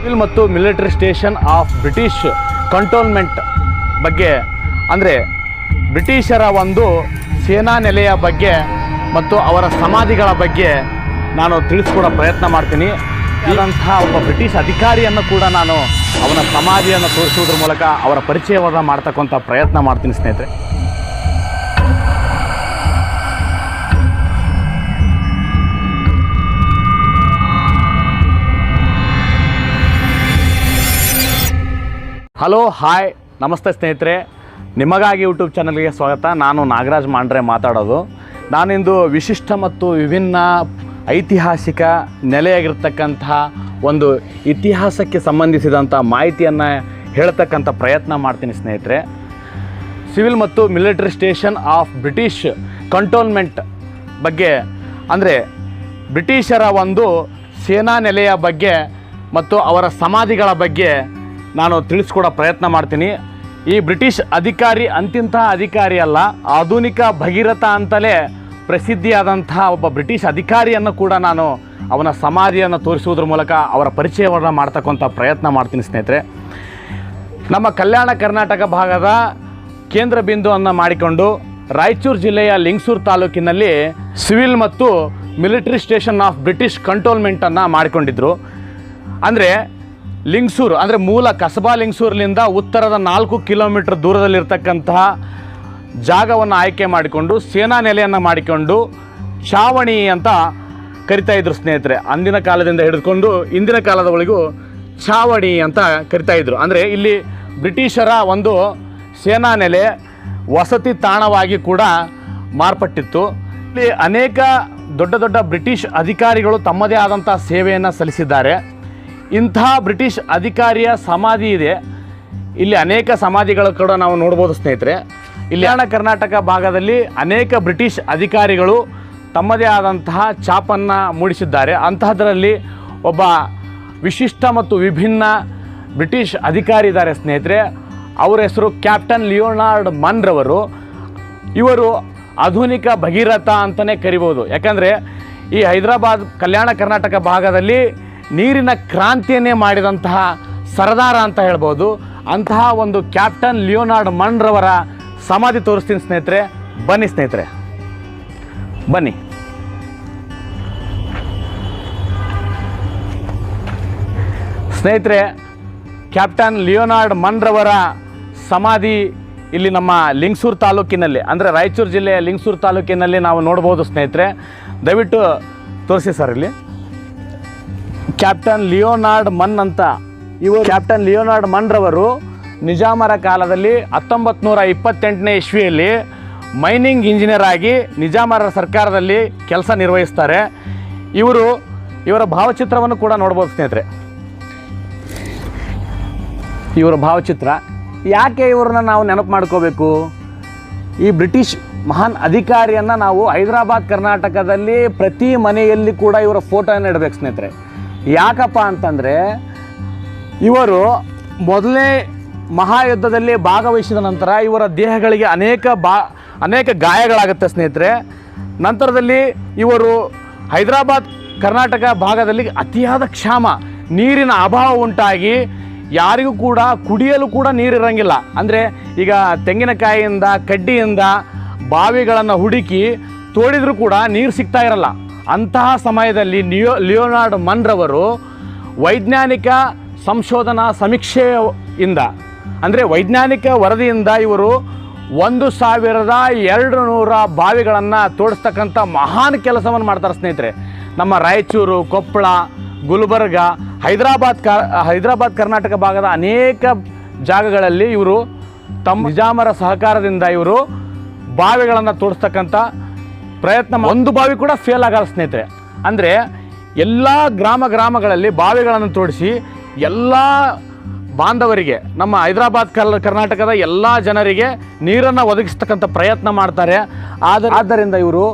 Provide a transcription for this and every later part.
Civil ಮತ್ತು military station of British cantonment ಬಗ್ಗೆ ಅಂದರೆ ಬ್ರಿಟಿಷರ ಒಂದು ಸೇನಾ ನೆಲೆಯ ಬಗ್ಗೆ ಮತ್ತು ಅವರ ಸಮಾಧಿಗಳ ಬಗ್ಗೆ ನಾನು ತಿಳಿಸ್ಕೊಡೋ ಪ್ರಯತ್ನ ಮಾಡ್ತೀನಿ. ಇದಂತಹ ಒಬ್ಬ ಬ್ರಿಟಿಷ್ ಅಧಿಕಾರಿಯನ್ನು ಕೂಡ ನಾನು ಅವನ ಸಮಾಧಿಯನ್ನು ತೋರಿಸುವುದರ ಮೂಲಕ ಅವರ ಪರಿಚಯವನ್ನು ಮಾಡ್ತಕ್ಕಂಥ ಪ್ರಯತ್ನ ಮಾಡ್ತೀನಿ ಸ್ನೇಹಿತರೆ. ಹಲೋ ಹಾಯ್ ನಮಸ್ತೆ ಸ್ನೇಹಿತರೆ, ನಿಮಗಾಗಿ ಯೂಟ್ಯೂಬ್ ಚಾನಲ್ಗೆ ಸ್ವಾಗತ. ನಾನು ನಾಗರಾಜ್ ಮಾಂಡ್ರೆ ಮಾತಾಡೋದು. ನಾನಿಂದು ವಿಶಿಷ್ಟ ಮತ್ತು ವಿಭಿನ್ನ ಐತಿಹಾಸಿಕ ನೆಲೆಯಾಗಿರ್ತಕ್ಕಂತಹ ಒಂದು ಇತಿಹಾಸಕ್ಕೆ ಸಂಬಂಧಿಸಿದಂಥ ಮಾಹಿತಿಯನ್ನು ಹೇಳ್ತಕ್ಕಂಥ ಪ್ರಯತ್ನ ಮಾಡ್ತೀನಿ ಸ್ನೇಹಿತರೆ. ಸಿವಿಲ್ ಮತ್ತು military station of British cantonment ಬಗ್ಗೆ ಅಂದರೆ ಬ್ರಿಟಿಷರ ಒಂದು ಸೇನಾ ನೆಲೆಯ ಬಗ್ಗೆ ಮತ್ತು ಅವರ ಸಮಾಧಿಗಳ ಬಗ್ಗೆ ನಾನು ತಿಳಿಸ್ಕೊಡೋ ಪ್ರಯತ್ನ ಮಾಡ್ತೀನಿ. ಈ ಬ್ರಿಟಿಷ್ ಅಧಿಕಾರಿ ಅಂತಿಂತಹ ಅಧಿಕಾರಿ ಅಲ್ಲ, ಆಧುನಿಕ ಭಗೀರಥ ಅಂತಲೇ ಪ್ರಸಿದ್ಧಿಯಾದಂತಹ ಒಬ್ಬ ಬ್ರಿಟಿಷ್ ಅಧಿಕಾರಿಯನ್ನು ಕೂಡ ನಾನು ಅವನ ಸಮಾಧಿಯನ್ನು ತೋರಿಸುವುದರ ಮೂಲಕ ಅವರ ಪರಿಚಯವನ್ನು ಮಾಡ್ತಕ್ಕಂಥ ಪ್ರಯತ್ನ ಮಾಡ್ತೀನಿ ಸ್ನೇಹಿತರೆ. ನಮ್ಮ ಕಲ್ಯಾಣ ಕರ್ನಾಟಕ ಭಾಗದ ಕೇಂದ್ರ ಬಿಂದುವನ್ನು ಮಾಡಿಕೊಂಡು ರಾಯಚೂರು ಜಿಲ್ಲೆಯ ಲಿಂಗಸೂರು ತಾಲೂಕಿನಲ್ಲಿ ಸಿವಿಲ್ ಮತ್ತು ಮಿಲಿಟರಿ ಸ್ಟೇಷನ್ ಆಫ್ ಬ್ರಿಟಿಷ್ ಕಂಟೋನ್ಮೆಂಟನ್ನು ಮಾಡಿಕೊಂಡಿದ್ದರು. ಅಂದರೆ ಲಿಂಗಸೂರು ಅಂದರೆ ಮೂಲ ಕಸಬಾ ಲಿಂಗಸೂರಿನಿಂದ ಉತ್ತರದ 4 ಕಿಲೋಮೀಟರ್ ದೂರದಲ್ಲಿರ್ತಕ್ಕಂತಹ ಜಾಗವನ್ನು ಆಯ್ಕೆ ಮಾಡಿಕೊಂಡು ಸೇನಾ ನೆಲೆಯನ್ನು ಮಾಡಿಕೊಂಡು ಛಾವಣಿ ಅಂತ ಕರಿತಾ ಇದ್ರು ಸ್ನೇಹಿತರೆ. ಅಂದಿನ ಕಾಲದಿಂದ ಹಿಡಿದುಕೊಂಡು ಇಂದಿನ ಕಾಲದವರೆಗೂ ಛಾವಣಿ ಅಂತ ಕರಿತಾ ಇದ್ರು. ಅಂದರೆ ಇಲ್ಲಿ ಬ್ರಿಟಿಷರ ಒಂದು ಸೇನಾ ನೆಲೆ ವಸತಿ ತಾಣವಾಗಿ ಕೂಡ ಮಾರ್ಪಟ್ಟಿತ್ತು. ಇಲ್ಲಿ ಅನೇಕ ದೊಡ್ಡ ದೊಡ್ಡ ಬ್ರಿಟಿಷ್ ಅಧಿಕಾರಿಗಳು ತಮ್ಮದೇ ಆದಂಥ ಸೇವೆಯನ್ನು ಸಲ್ಲಿಸಿದ್ದಾರೆ. ಇಂತಹ ಬ್ರಿಟಿಷ್ ಅಧಿಕಾರಿಯ ಸಮಾಧಿ ಇದೆ. ಇಲ್ಲಿ ಅನೇಕ ಸಮಾಧಿಗಳು ಕೂಡ ನಾವು ನೋಡ್ಬೋದು ಸ್ನೇಹಿತರೆ. ಇಲ್ಲಿ ಕರ್ನಾಟಕ ಭಾಗದಲ್ಲಿ ಅನೇಕ ಬ್ರಿಟಿಷ್ ಅಧಿಕಾರಿಗಳು ತಮ್ಮದೇ ಆದಂತಹ ಛಾಪನ್ನು ಮೂಡಿಸಿದ್ದಾರೆ. ಅಂತಹದರಲ್ಲಿ ಒಬ್ಬ ವಿಶಿಷ್ಟ ಮತ್ತು ವಿಭಿನ್ನ ಬ್ರಿಟಿಷ್ ಅಧಿಕಾರಿ ಇದ್ದಾರೆ ಸ್ನೇಹಿತರೆ. ಅವರ ಹೆಸರು ಕ್ಯಾಪ್ಟನ್ ಲಿಯೋನಾರ್ಡ್ ಮನ್ರವರು. ಇವರು ಆಧುನಿಕ ಭಗೀರಥ ಅಂತಲೇ ಕರಿಬೋದು. ಯಾಕಂದರೆ ಈ ಹೈದರಾಬಾದ್ ಕಲ್ಯಾಣ ಕರ್ನಾಟಕ ಭಾಗದಲ್ಲಿ ನೀರಿನ ಕ್ರಾಂತಿಯನ್ನೇ ಮಾಡಿದಂತಹ ಸರದಾರ ಅಂತ ಹೇಳ್ಬೋದು. ಅಂತಹ ಒಂದು ಕ್ಯಾಪ್ಟನ್ ಲಿಯೋನಾರ್ಡ್ ಮನ್ರವರ ಸಮಾಧಿ ತೋರಿಸ್ತೀನಿ ಸ್ನೇಹಿತರೆ. ಬನ್ನಿ ಸ್ನೇಹಿತರೆ, ಬನ್ನಿ. ಸ್ನೇಹಿತರೆ, ಕ್ಯಾಪ್ಟನ್ ಲಿಯೋನಾರ್ಡ್ ಮನ್ರವರ ಸಮಾಧಿ ಇಲ್ಲಿ ನಮ್ಮ ಲಿಂಗಸೂರು ತಾಲೂಕಿನಲ್ಲಿ ಅಂದರೆ ರಾಯಚೂರು ಜಿಲ್ಲೆಯ ಲಿಂಗಸೂರು ತಾಲೂಕಿನಲ್ಲಿ ನಾವು ನೋಡ್ಬೋದು ಸ್ನೇಹಿತರೆ. ದಯವಿಟ್ಟು ತೋರಿಸಿ ಸರ್. ಇಲ್ಲಿ ಕ್ಯಾಪ್ಟನ್ ಲಿಯೋನಾರ್ಡ್ ಮನ್ ಅಂತ ಇವರು ಕ್ಯಾಪ್ಟನ್ ಲಿಯೋನಾರ್ಡ್ ಮನ್ರವರು ನಿಜಾಮರ ಕಾಲದಲ್ಲಿ 1928ನೇ ಇಸ್ವಿಯಲ್ಲಿ ಮೈನಿಂಗ್ ಇಂಜಿನಿಯರ್ ಆಗಿ ನಿಜಾಮರ ಸರ್ಕಾರದಲ್ಲಿ ಕೆಲಸ ನಿರ್ವಹಿಸ್ತಾರೆ. ಇವರ ಭಾವಚಿತ್ರವನ್ನು ಕೂಡ ನೋಡ್ಬೋದು ಸ್ನೇಹಿತರೆ. ಇವರ ಭಾವಚಿತ್ರ ಯಾಕೆ ಇವ್ರನ್ನ ನಾವು ನೆನಪು ಮಾಡ್ಕೋಬೇಕು? ಈ ಬ್ರಿಟಿಷ್ ಮಹಾನ್ ಅಧಿಕಾರಿಯನ್ನು ನಾವು ಹೈದರಾಬಾದ್ ಕರ್ನಾಟಕದಲ್ಲಿ ಪ್ರತಿ ಮನೆಯಲ್ಲಿ ಕೂಡ ಇವರ ಫೋಟೋಯನ್ನು ಇಡಬೇಕು ಸ್ನೇಹಿತರೆ. ಯಾಕಪ್ಪ ಅಂತಂದರೆ ಇವರು ಮೊದಲನೇ ಮಹಾಯುದ್ಧದಲ್ಲಿ ಭಾಗವಹಿಸಿದ ನಂತರ ಇವರ ದೇಹಗಳಿಗೆ ಅನೇಕ ಗಾಯಗಳಾಗುತ್ತೆ ಸ್ನೇಹಿತರೆ. ನಂತರದಲ್ಲಿ ಇವರು ಹೈದರಾಬಾದ್ ಕರ್ನಾಟಕ ಭಾಗದಲ್ಲಿ ಅತಿಯಾದ ಕ್ಷಾಮ, ನೀರಿನ ಅಭಾವ ಉಂಟಾಗಿ ಯಾರಿಗೂ ಕೂಡ ಕುಡಿಯಲು ಕೂಡ ನೀರಿರಂಗಿಲ್ಲ. ಅಂದರೆ ಈಗ ತೆಂಗಿನಕಾಯಿಯಿಂದ ಕಡ್ಡಿಯಿಂದ ಬಾವಿಗಳನ್ನು ಹುಡುಕಿ ತೋಡಿದರೂ ಕೂಡ ನೀರು ಸಿಗ್ತಾ ಇರಲ್ಲ. ಅಂತಹ ಸಮಯದಲ್ಲಿ ಲಿಯೋನಾರ್ಡ್ ಮನ್ರವರು ವೈಜ್ಞಾನಿಕ ಸಂಶೋಧನಾ ಸಮೀಕ್ಷೆಯಿಂದ ಅಂದರೆ ವೈಜ್ಞಾನಿಕ ವರದಿಯಿಂದ ಇವರು 1200 ಬಾವಿಗಳನ್ನು ತೋಡಿಸ್ತಕ್ಕಂಥ ಮಹಾನ್ ಕೆಲಸವನ್ನು ಮಾಡ್ತಾರೆ ಸ್ನೇಹಿತರೆ. ನಮ್ಮ ರಾಯಚೂರು, ಕೊಪ್ಪಳ, ಗುಲ್ಬರ್ಗ, ಹೈದರಾಬಾದ್ ಕರ್ನಾಟಕ ಭಾಗದ ಅನೇಕ ಜಾಗಗಳಲ್ಲಿ ಇವರು ತಮ್ಮ ನಿಜಾಮರ ಸಹಕಾರದಿಂದ ಇವರು ಬಾವಿಗಳನ್ನು ತೋಡಿಸ್ತಕ್ಕಂಥ ಪ್ರಯತ್ನ. ಒಂದು ಬಾವಿ ಕೂಡ ಫೇಲ್ ಆಗಲ್ಲ ಸ್ನೇಹಿತರೆ. ಅಂದರೆ ಎಲ್ಲ ಗ್ರಾಮಗಳಲ್ಲಿ ಬಾವಿಗಳನ್ನು ತೋಡಿಸಿ ಎಲ್ಲ ಬಾಂಧವರಿಗೆ, ನಮ್ಮ ಹೈದರಾಬಾದ್ ಕರ್ನಾಟಕದ ಎಲ್ಲ ಜನರಿಗೆ ನೀರನ್ನು ಒದಗಿಸ್ತಕ್ಕಂಥ ಪ್ರಯತ್ನ ಮಾಡ್ತಾರೆ. ಆದ್ದರಿಂದ ಇವರು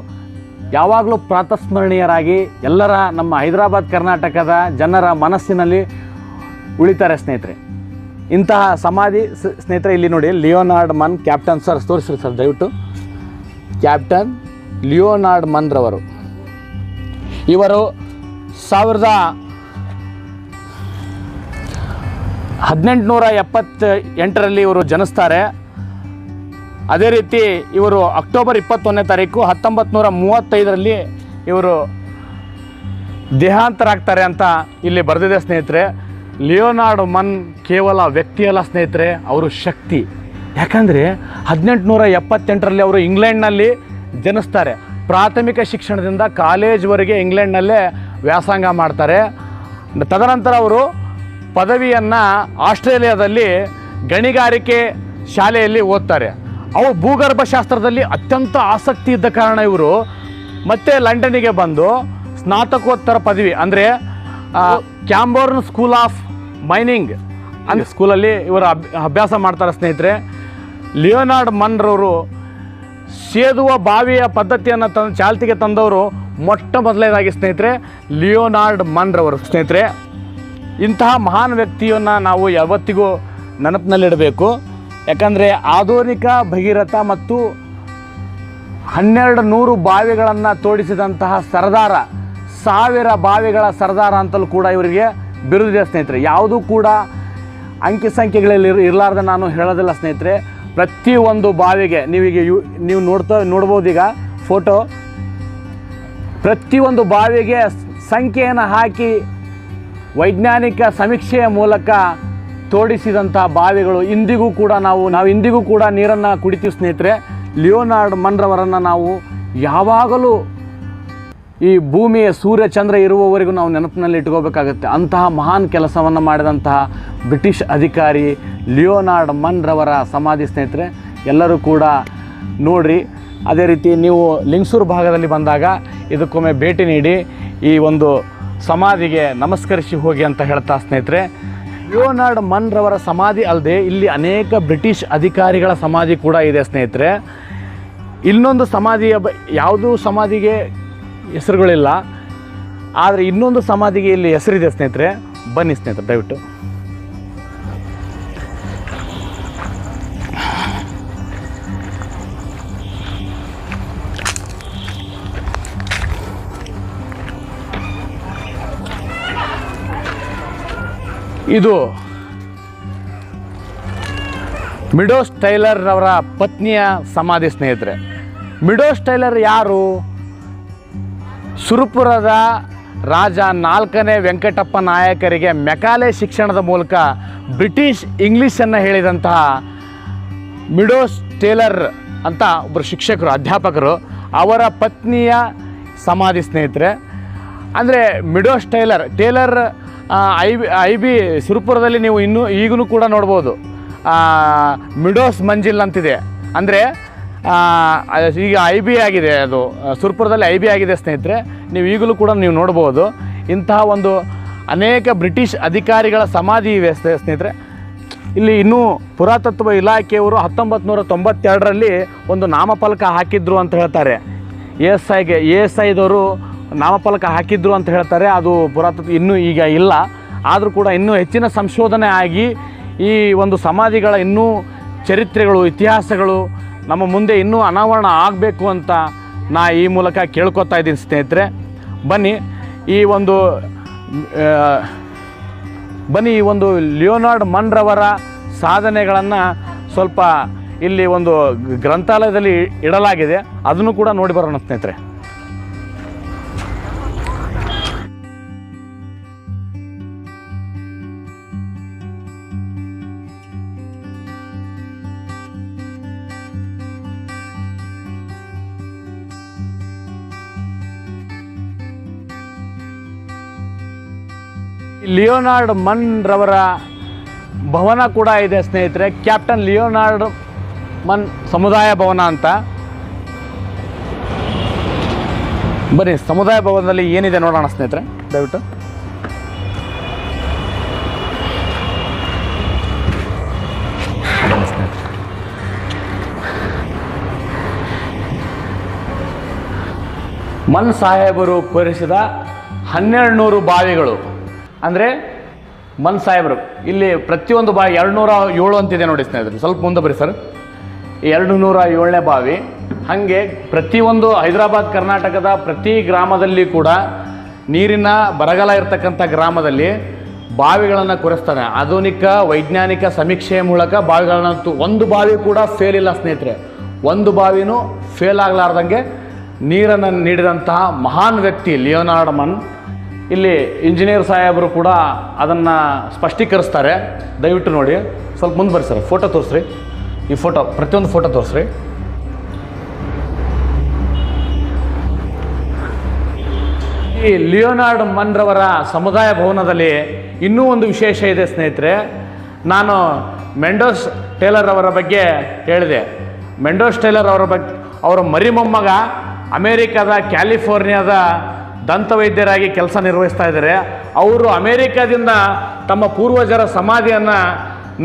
ಯಾವಾಗಲೂ ಪ್ರಾತಸ್ಮರಣೀಯರಾಗಿ ಎಲ್ಲರ ನಮ್ಮ ಹೈದರಾಬಾದ್ ಕರ್ನಾಟಕದ ಜನರ ಮನಸ್ಸಿನಲ್ಲಿ ಉಳಿತಾರೆ ಸ್ನೇಹಿತರೆ. ಇಂತಹ ಸಮಾಧಿ ಸ್ನೇಹಿತರೆ ಇಲ್ಲಿ ನೋಡಿ, ಲಿಯೋನಾರ್ಡ್ ಮನ್ ಕ್ಯಾಪ್ಟನ್ ಸರ್ ತೋರಿಸ್ರಿ ಸರ್ ದಯವಿಟ್ಟು. ಕ್ಯಾಪ್ಟನ್ ಲಿಯೋನಾರ್ಡ್ ಮನ್ರವರು ಇವರು 1878ರಲ್ಲಿ ಇವರು ಜನಿಸ್ತಾರೆ. ಅದೇ ರೀತಿ ಇವರು ಅಕ್ಟೋಬರ್ 21ನೇ ತಾರೀಕು 1935ರಲ್ಲಿ ಇವರು ದೇಹಾಂತರಾಗ್ತಾರೆ ಅಂತ ಇಲ್ಲಿ ಬರೆದಿದೆ ಸ್ನೇಹಿತರೆ. ಲಿಯೋನಾರ್ಡ್ ಮನ್ ಕೇವಲ ವ್ಯಕ್ತಿಯಲ್ಲ ಸ್ನೇಹಿತರೆ, ಅವರು ಶಕ್ತಿ. ಯಾಕಂದರೆ 1878ರಲ್ಲಿ ಅವರು ಇಂಗ್ಲೆಂಡ್ನಲ್ಲಿ ಜನಿಸ್ತಾರೆ. ಪ್ರಾಥಮಿಕ ಶಿಕ್ಷಣದಿಂದ ಕಾಲೇಜ್ವರೆಗೆ ಇಂಗ್ಲೆಂಡ್ನಲ್ಲೇ ವ್ಯಾಸಂಗ ಮಾಡ್ತಾರೆ. ತದನಂತರ ಅವರು ಪದವಿಯನ್ನು ಆಸ್ಟ್ರೇಲಿಯಾದಲ್ಲಿ ಗಣಿಗಾರಿಕೆ ಶಾಲೆಯಲ್ಲಿ ಓದ್ತಾರೆ. ಅವರು ಭೂಗರ್ಭಶಾಸ್ತ್ರದಲ್ಲಿ ಅತ್ಯಂತ ಆಸಕ್ತಿ ಇದ್ದ ಕಾರಣ ಇವರು ಮತ್ತೆ ಲಂಡನ್ನಿಗೆ ಬಂದು ಸ್ನಾತಕೋತ್ತರ ಪದವಿ ಅಂದರೆ ಕ್ಯಾಂಬೋರ್ನ್ ಸ್ಕೂಲ್ ಆಫ್ ಮೈನಿಂಗ್ ಅಂದರೆ ಸ್ಕೂಲಲ್ಲಿ ಇವರು ಅಭ್ಯಾಸ ಮಾಡ್ತಾರೆ ಸ್ನೇಹಿತರೆ. ಲಿಯೋನಾರ್ಡ್ ಮನ್ರವರು ಸೇದುವ ಬಾವಿಯ ಪದ್ಧತಿಯನ್ನು ಚಾಲ್ತಿಗೆ ತಂದವರು ಮೊಟ್ಟ ಮೊದಲನೇದಾಗಿ ಸ್ನೇಹಿತರೆ ಲಿಯೋನಾರ್ಡ್ ಮನ್ರವರು. ಸ್ನೇಹಿತರೆ, ಇಂತಹ ಮಹಾನ್ ವ್ಯಕ್ತಿಯನ್ನು ನಾವು ಯಾವತ್ತಿಗೂ ನೆನಪಿನಲ್ಲಿಡಬೇಕು. ಯಾಕಂದರೆ ಆಧುನಿಕ ಭಗೀರಥ ಮತ್ತು 1200 ಬಾವಿಗಳನ್ನು ತೋಡಿಸಿದಂತಹ ಸರ್ದಾರ, 1000 ಬಾವಿಗಳ ಸರ್ದಾರ ಅಂತಲೂ ಕೂಡ ಇವರಿಗೆ ಬಿರುದಿದೆ ಸ್ನೇಹಿತರೆ. ಯಾವುದೂ ಕೂಡ ಅಂಕಿ ಸಂಖ್ಯೆಗಳಲ್ಲಿ ಇರಲಾರ್ದೆ ನಾನು ಹೇಳೋದಿಲ್ಲ ಸ್ನೇಹಿತರೆ. ಪ್ರತಿಯೊಂದು ಬಾವಿಗೆ ನೀವು ನೋಡ್ಬೋದೀಗ ಫೋಟೋ, ಪ್ರತಿಯೊಂದು ಬಾವಿಗೆ ಸಂಖ್ಯೆಯನ್ನು ಹಾಕಿ ವೈಜ್ಞಾನಿಕ ಸಮೀಕ್ಷೆಯ ಮೂಲಕ ತೋಡಿಸಿದಂಥ ಬಾವಿಗಳು ಇಂದಿಗೂ ಕೂಡ ನಾವು ಇಂದಿಗೂ ಕೂಡ ನೀರನ್ನು ಕುಡಿತೀವಿ ಸ್ನೇಹಿತರೆ. ಲಿಯೋನಾರ್ಡ್ ಮನ್ರವರನ್ನು ನಾವು ಯಾವಾಗಲೂ ಈ ಭೂಮಿಯ ಸೂರ್ಯ ಚಂದ್ರ ಇರುವವರೆಗೂ ನಾವು ನೆನಪಿನಲ್ಲಿ ಇಟ್ಕೋಬೇಕಾಗುತ್ತೆ. ಅಂತಹ ಮಹಾನ್ ಕೆಲಸವನ್ನು ಮಾಡಿದಂತಹ ಬ್ರಿಟಿಷ್ ಅಧಿಕಾರಿ ಲಿಯೋನಾರ್ಡ್ ಮನ್ರವರ ಸಮಾಧಿ ಸ್ನೇಹಿತರೆ ಎಲ್ಲರೂ ಕೂಡ ನೋಡಿರಿ. ಅದೇ ರೀತಿ ನೀವು ಲಿಂಗಸೂರು ಭಾಗದಲ್ಲಿ ಬಂದಾಗ ಇದಕ್ಕೊಮ್ಮೆ ಭೇಟಿ ನೀಡಿ ಈ ಒಂದು ಸಮಾಧಿಗೆ ನಮಸ್ಕರಿಸಿ ಹೋಗಿ ಅಂತ ಹೇಳ್ತಾ ಸ್ನೇಹಿತರೆ. ಲಿಯೋನಾರ್ಡ್ ಮನ್ರವರ ಸಮಾಧಿ ಅಲ್ಲದೆ ಇಲ್ಲಿ ಅನೇಕ ಬ್ರಿಟಿಷ್ ಅಧಿಕಾರಿಗಳ ಸಮಾಧಿ ಕೂಡ ಇದೆ ಸ್ನೇಹಿತರೆ. ಇನ್ನೊಂದು ಸಮಾಧಿಯ ಯಾವುದೂ ಸಮಾಧಿಗೆ ಹೆಸರುಗಳಿಲ್ಲ, ಆದರೆ ಇನ್ನೊಂದು ಸಮಾಧಿಗೆ ಇಲ್ಲಿ ಹೆಸರಿದೆ ಸ್ನೇಹಿತರೆ. ಬನ್ನಿ ಸ್ನೇಹಿತರೆ ದಯವಿಟ್ಟು. ಇದು ಮಿಡೋಸ್ ಟೈಲರ್ ಅವರ ಪತ್ನಿಯ ಸಮಾಧಿ ಸ್ನೇಹಿತರೆ. ಮಿಡೋಸ್ ಟೈಲರ್ ಯಾರು? ಸುರಪುರದ ರಾಜ 4ನೇ ವೆಂಕಟಪ್ಪ ನಾಯಕರಿಗೆ ಮೆಕಾಲೆ ಶಿಕ್ಷಣದ ಮೂಲಕ ಬ್ರಿಟಿಷ್ ಇಂಗ್ಲೀಷನ್ನು ಹೇಳಿದಂತಹ ಮಿಡೋಸ್ ಟೇಲರ್ ಅಂತ ಒಬ್ಬರು ಶಿಕ್ಷಕರು, ಅಧ್ಯಾಪಕರು, ಅವರ ಪತ್ನಿಯ ಸಮಾಧಿ ಸ್ನೇಹಿತರೆ. ಅಂದರೆ ಮಿಡೋಸ್ ಟೇಲರ್ ಐ ಬಿ ಸುರಪುರದಲ್ಲಿ ನೀವು ಈಗಲೂ ಕೂಡ ನೋಡ್ಬೋದು. ಮಿಡೋಸ್ ಮಂಜಿಲ್ ಅಂತಿದೆ, ಅಂದರೆ ಈಗ ಐ ಬಿ ಆಗಿದೆ, ಅದು ಸುರಪುರದಲ್ಲಿ ಐ ಬಿ ಆಗಿದೆ ಸ್ನೇಹಿತರೆ. ನೀವು ಈಗಲೂ ಕೂಡ ನೀವು ನೋಡ್ಬೋದು. ಇಂತಹ ಒಂದು ಅನೇಕ ಬ್ರಿಟಿಷ್ ಅಧಿಕಾರಿಗಳ ಸಮಾಧಿ ಇವೆ ಸ್ನೇಹಿತರೆ. ಇಲ್ಲಿ ಇನ್ನೂ ಪುರಾತತ್ವ ಇಲಾಖೆಯವರು 1992ರಲ್ಲಿ ಒಂದು ನಾಮಫಲಕ ಹಾಕಿದ್ರು ಅಂತ ಹೇಳ್ತಾರೆ. ASIದವರು ನಾಮಫಲಕ ಹಾಕಿದ್ರು ಅಂತ ಹೇಳ್ತಾರೆ. ಅದು ಪುರಾತತ್ವ ಇನ್ನೂ ಈಗ ಇಲ್ಲ, ಆದರೂ ಕೂಡ ಇನ್ನೂ ಹೆಚ್ಚಿನ ಸಂಶೋಧನೆ ಆಗಿ ಈ ಒಂದು ಸಮಾಧಿಗಳ ಇನ್ನೂ ಚರಿತ್ರೆಗಳು, ಇತಿಹಾಸಗಳು ನಮ್ಮ ಮುಂದೆ ಇನ್ನೂ ಅನಾವರಣ ಆಗಬೇಕು ಅಂತ ನಾ ಈ ಮೂಲಕ ಕೇಳ್ಕೊತಾ ಇದ್ದೀನಿ ಸ್ನೇಹಿತರೆ. ಬನ್ನಿ ಈ ಒಂದು ಲಿಯೋನಾರ್ಡ್ ಮನ್ರವರ ಸಾಧನೆಗಳನ್ನು ಸ್ವಲ್ಪ ಇಲ್ಲಿ ಒಂದು ಗ್ರಂಥಾಲಯದಲ್ಲಿ ಇಡಲಾಗಿದೆ, ಅದನ್ನು ಕೂಡ ನೋಡಿ ಬರೋಣ ಸ್ನೇಹಿತರೆ. ಲಿಯೋನಾರ್ಡ್ ಮನ್ರವರ ಭವನ ಕೂಡ ಇದೆ ಸ್ನೇಹಿತರೆ. ಕ್ಯಾಪ್ಟನ್ ಲಿಯೋನಾರ್ಡ್ ಮನ್ ಸಮುದಾಯ ಭವನ ಅಂತ. ಬನ್ನಿ ಸಮುದಾಯ ಭವನದಲ್ಲಿ ಏನಿದೆ ನೋಡೋಣ ಸ್ನೇಹಿತರೆ ದಯವಿಟ್ಟು. ಮನ್ ಸಾಹೇಬರು ಕೊರೆಸಿದ 1200 ಬಾವಿಗಳು. ಅಂದರೆ ಮನ್ ಸಾಹೇಬರು ಇಲ್ಲಿ ಪ್ರತಿಯೊಂದು ಬಾವಿ 207 ಅಂತಿದೆ ನೋಡಿ ಸ್ನೇಹಿತರೆ. ಸ್ವಲ್ಪ ಮುಂದೆ ಬರೀ ಸರ್. 207ನೇ ಬಾವಿ. ಹಾಗೆ ಪ್ರತಿಯೊಂದು ಹೈದರಾಬಾದ್ ಕರ್ನಾಟಕದ ಪ್ರತಿ ಗ್ರಾಮದಲ್ಲಿ ಕೂಡ ನೀರಿನ ಬರಗಾಲ ಇರತಕ್ಕಂಥ ಗ್ರಾಮದಲ್ಲಿ ಬಾವಿಗಳನ್ನು ಕೊರೆಸ್ತಾನೆ. ಆಧುನಿಕ ವೈಜ್ಞಾನಿಕ ಸಮೀಕ್ಷೆಯ ಮೂಲಕ ಬಾವಿಗಳನ್ನ ಒಂದು ಬಾವಿ ಕೂಡ ಫೇಲ್ ಇಲ್ಲ ಸ್ನೇಹಿತರೆ, ಒಂದು ಬಾವಿನೂ ಫೇಲ್ ಆಗಲಾರ್ದಂಗೆ ನೀರನ್ನು ನೀಡಿದಂತಹ ಮಹಾನ್ ವ್ಯಕ್ತಿ ಲಿಯೋನಾರ್ಡ್ ಮನ್. ಇಲ್ಲಿ ಇಂಜಿನಿಯರ್ ಸಾಹೇಬರು ಕೂಡ ಅದನ್ನು ಸ್ಪಷ್ಟೀಕರಿಸ್ತಾರೆ. ದಯವಿಟ್ಟು ನೋಡಿ, ಸ್ವಲ್ಪ ಮುಂದೆ ಬರ್ರಿ ಸರ್, ಫೋಟೋ ತೋರಿಸ್ರಿ. ಈ ಫೋಟೋ, ಪ್ರತಿಯೊಂದು ಫೋಟೋ ತೋರಿಸ್ರಿ. ಈ ಲಿಯೋನಾರ್ಡ್ ಮನ್ ರವರ ಸಮುದಾಯ ಭವನದಲ್ಲಿ ಇನ್ನೂ ಒಂದು ವಿಶೇಷ ಇದೆ ಸ್ನೇಹಿತರೆ. ನಾನು ಮೆಂಡೋಸ್ ಟೇಲರ್ ಅವರ ಬಗ್ಗೆ ಹೇಳಿದೆ. ಮೆಂಡೋಸ್ ಟೇಲರ್ ಅವರ ಮರಿಮೊಮ್ಮಗ ಅಮೇರಿಕಾದ ಕ್ಯಾಲಿಫೋರ್ನಿಯಾದ ದಂತವೈದ್ಯರಾಗಿ ಕೆಲಸ ನಿರ್ವಹಿಸ್ತಾ ಇದ್ದಾರೆ. ಅವರು ಅಮೇರಿಕಾದಿಂದ ತಮ್ಮ ಪೂರ್ವಜರ ಸಮಾಧಿಯನ್ನು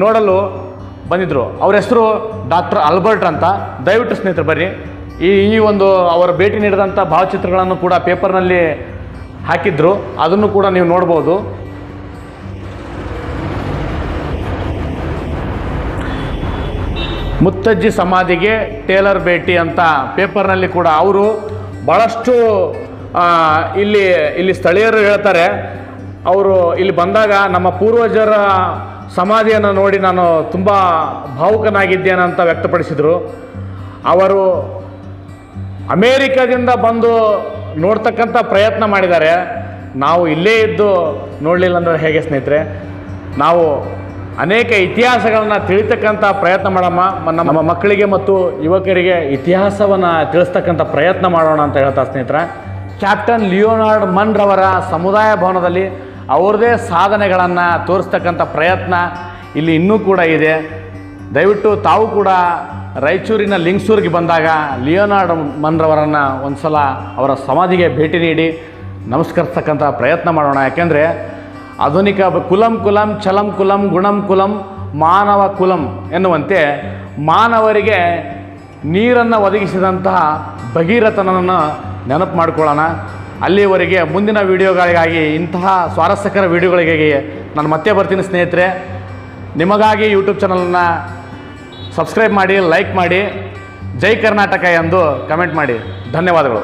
ನೋಡಲು ಬಂದಿದ್ದರು. ಅವ್ರ ಹೆಸರು ಡಾಕ್ಟರ್ ಆಲ್ಬರ್ಟ್ ಅಂತ. ದಯವಿಟ್ಟು ಸ್ನೇಹಿತರು ಬರ್ರಿ, ಈ ಒಂದು ಅವರ ಭೇಟಿ ನೀಡಿದಂಥ ಭಾವಚಿತ್ರಗಳನ್ನು ಕೂಡ ಪೇಪರ್ನಲ್ಲಿ ಹಾಕಿದ್ರು, ಅದನ್ನು ಕೂಡ ನೀವು ನೋಡ್ಬೋದು. ಮುತ್ತಜ್ಜಿ ಸಮಾಧಿಗೆ ಟೇಲರ್ ಭೇಟಿ ಅಂತ ಪೇಪರ್ನಲ್ಲಿ ಕೂಡ ಅವರು ಭಾಳಷ್ಟು ಇಲ್ಲಿ ಸ್ಥಳೀಯರು ಹೇಳ್ತಾರೆ. ಅವರು ಇಲ್ಲಿ ಬಂದಾಗ ನಮ್ಮ ಪೂರ್ವಜರ ಸಮಾಧಿಯನ್ನು ನೋಡಿ ನಾನು ತುಂಬ ಭಾವುಕನಾಗಿದ್ದೇನೆ ಅಂತ ವ್ಯಕ್ತಪಡಿಸಿದರು. ಅವರು ಅಮೇರಿಕಾದಿಂದ ಬಂದು ನೋಡ್ತಕ್ಕಂಥ ಪ್ರಯತ್ನ ಮಾಡಿದ್ದಾರೆ. ನಾವು ಇಲ್ಲೇ ಇದ್ದು ನೋಡಲಿಲ್ಲ ಅಂದರೆ ಹೇಗೆ ಸ್ನೇಹಿತರೆ? ನಾವು ಅನೇಕ ಇತಿಹಾಸಗಳನ್ನು ತಿಳಿತಕ್ಕಂಥ ಪ್ರಯತ್ನ ಮಾಡಮ್ಮ, ನಮ್ಮ ಮಕ್ಕಳಿಗೆ ಮತ್ತು ಯುವಕರಿಗೆ ಇತಿಹಾಸವನ್ನು ತಿಳಿಸ್ತಕ್ಕಂಥ ಪ್ರಯತ್ನ ಮಾಡೋಣ ಅಂತ ಹೇಳ್ತಾ ಸ್ನೇಹಿತರೆ, ಕ್ಯಾಪ್ಟನ್ ಲಿಯೋನಾರ್ಡ್ ಮನ್ ರವರ ಸಮುದಾಯ ಭವನದಲ್ಲಿ ಅವ್ರದ್ದೇ ಸಾಧನೆಗಳನ್ನು ತೋರಿಸ್ತಕ್ಕಂಥ ಪ್ರಯತ್ನ ಇಲ್ಲಿ ಇನ್ನೂ ಕೂಡ ಇದೆ. ದಯವಿಟ್ಟು ತಾವು ಕೂಡ ರಾಯಚೂರಿನ ಲಿಂಗಸೂರಿಗೆ ಬಂದಾಗ ಲಿಯೋನಾರ್ಡ್ ಮನ್ ರವರನ್ನು ಒಂದು ಸಲ ಅವರ ಸಮಾಧಿಗೆ ಭೇಟಿ ನೀಡಿ ನಮಸ್ಕರಿಸ್ತಕ್ಕಂಥ ಪ್ರಯತ್ನ ಮಾಡೋಣ. ಯಾಕೆಂದರೆ ಆಧುನಿಕ ಕುಲಂ ಕುಲಂ ಚಲಂ ಕುಲಂ ಗುಣಂ ಕುಲಂ ಮಾನವ ಕುಲಂ ಎನ್ನುವಂತೆ ಮಾನವರಿಗೆ ನೀರನ್ನು ಒದಗಿಸಿದಂತಹ ಭಗೀರಥನನ್ನು ನೆನಪು ಮಾಡಿಕೊಳ್ಳೋಣ. ಅಲ್ಲಿವರೆಗೆ ಮುಂದಿನ ವಿಡಿಯೋಗಳಿಗಾಗಿ, ಇಂತಹ ಸ್ವಾರಸ್ಯಕರ ವಿಡಿಯೋಗಳಿಗಾಗಿ ನಾನು ಮತ್ತೆ ಬರ್ತೀನಿ ಸ್ನೇಹಿತರೆ. ನಿಮಗಾಗಿ ಯೂಟ್ಯೂಬ್ ಚಾನಲನ್ನು ಸಬ್ಸ್ಕ್ರೈಬ್ ಮಾಡಿ, ಲೈಕ್ ಮಾಡಿ, ಜೈ ಕರ್ನಾಟಕ ಎಂದು ಕಮೆಂಟ್ ಮಾಡಿ. ಧನ್ಯವಾದಗಳು.